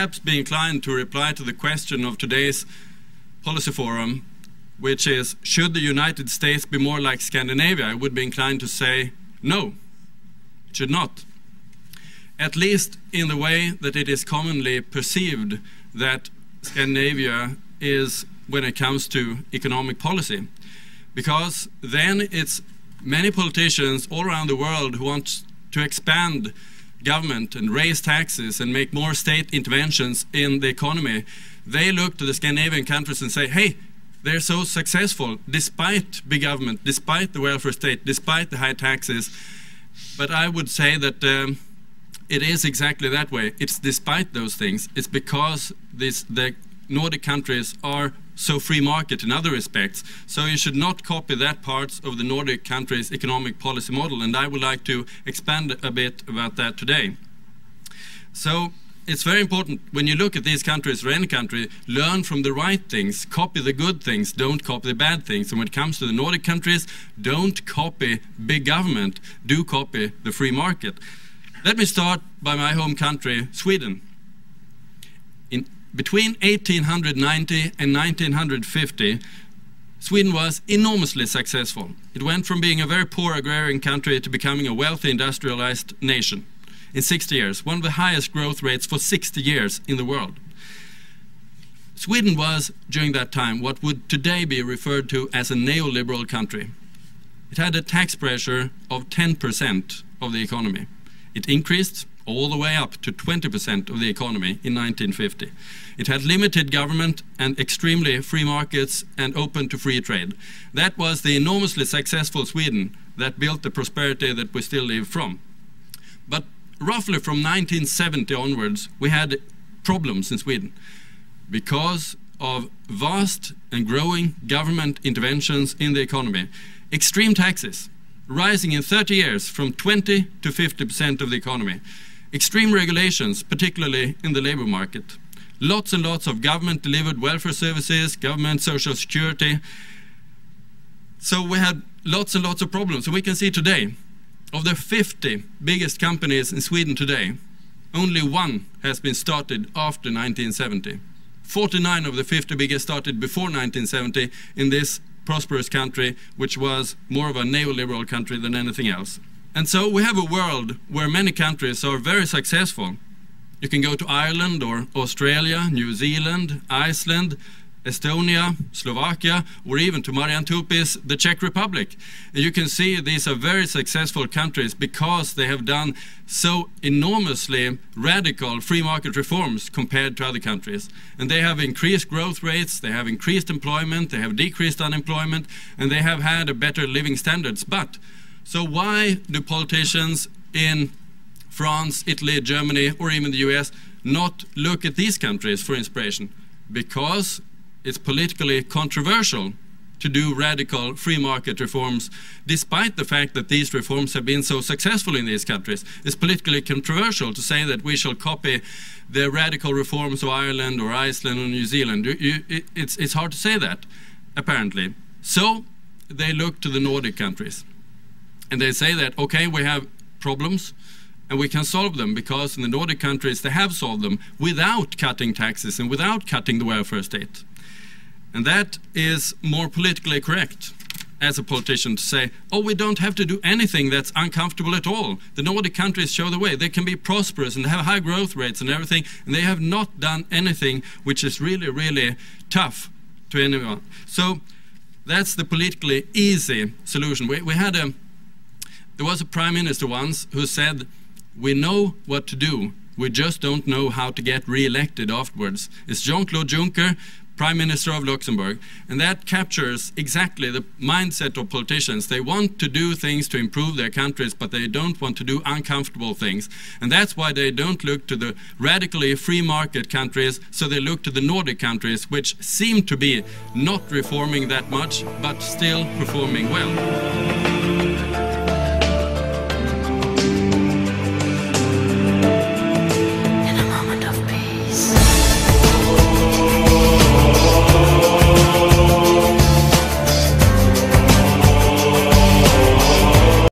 perhaps be inclined to reply to the question of today's policy forum, which is, should the United States be more like Scandinavia? I would be inclined to say, no, it should not. At least in the way that it is commonly perceived that Scandinavia is when it comes to economic policy. Because then it's many politicians all around the world who want to expand government and raise taxes and make more state interventions in the economy. They look to the Scandinavian countries and say, hey, they're so successful despite big government, despite the welfare state, despite the high taxes. But I would say that it is exactly that way. It's despite those things. It's because the Nordic countries are so free market in other respects. So you should not copy that part of the Nordic countries' economic policy model, and I would like to expand a bit about that today. So it's very important when you look at these countries or any country, learn from the right things, copy the good things, don't copy the bad things. And when it comes to the Nordic countries, don't copy big government, do copy the free market. Let me start by my home country, Sweden. Between 1890 and 1950, Sweden was enormously successful. It went from being a very poor agrarian country to becoming a wealthy industrialized nation in 60 years, one of the highest growth rates for 60 years in the world. Sweden was, during that time, what would today be referred to as a neoliberal country. It had a tax pressure of 10% of the economy. It increased all the way up to 20% of the economy in 1950. It had limited government and extremely free markets and open to free trade. That was the enormously successful Sweden that built the prosperity that we still live from. But roughly from 1970 onwards, we had problems in Sweden because of vast and growing government interventions in the economy. Extreme taxes, rising in 30 years from 20 to 50% of the economy. Extreme regulations, particularly in the labor market. Lots and lots of government-delivered welfare services, government social security. So we had lots and lots of problems. And we can see today, of the 50 biggest companies in Sweden today, only one has been started after 1970. 49 of the 50 biggest started before 1970 in this prosperous country, which was more of a neoliberal country than anything else. And so we have a world where many countries are very successful. You can go to Ireland or Australia, New Zealand, Iceland, Estonia, Slovakia, or even to Marianne Tupis, the Czech Republic. And you can see these are very successful countries because they have done so enormously radical free market reforms compared to other countries. And they have increased growth rates, they have increased employment, they have decreased unemployment, and they have had a better living standards. But so why do politicians in France, Italy, Germany, or even the US not look at these countries for inspiration? Because it's politically controversial to do radical free market reforms, despite the fact that these reforms have been so successful in these countries. It's politically controversial to say that we shall copy the radical reforms of Ireland or Iceland or New Zealand. It's hard to say that, apparently. So they look to the Nordic countries. And they say that, okay, we have problems and we can solve them because in the Nordic countries they have solved them without cutting taxes and without cutting the welfare state. And that is more politically correct as a politician to say, oh, we don't have to do anything that's uncomfortable at all. The Nordic countries show the way. They can be prosperous and have high growth rates and everything, and they have not done anything which is really, really tough to anyone. So that's the politically easy solution. There was a prime minister once who said, we know what to do, we just don't know how to get re-elected afterwards. It's Jean-Claude Juncker, Prime Minister of Luxembourg, and that captures exactly the mindset of politicians. They want to do things to improve their countries, but they don't want to do uncomfortable things. And that's why they don't look to the radically free market countries, so they look to the Nordic countries, which seem to be not reforming that much, but still performing well.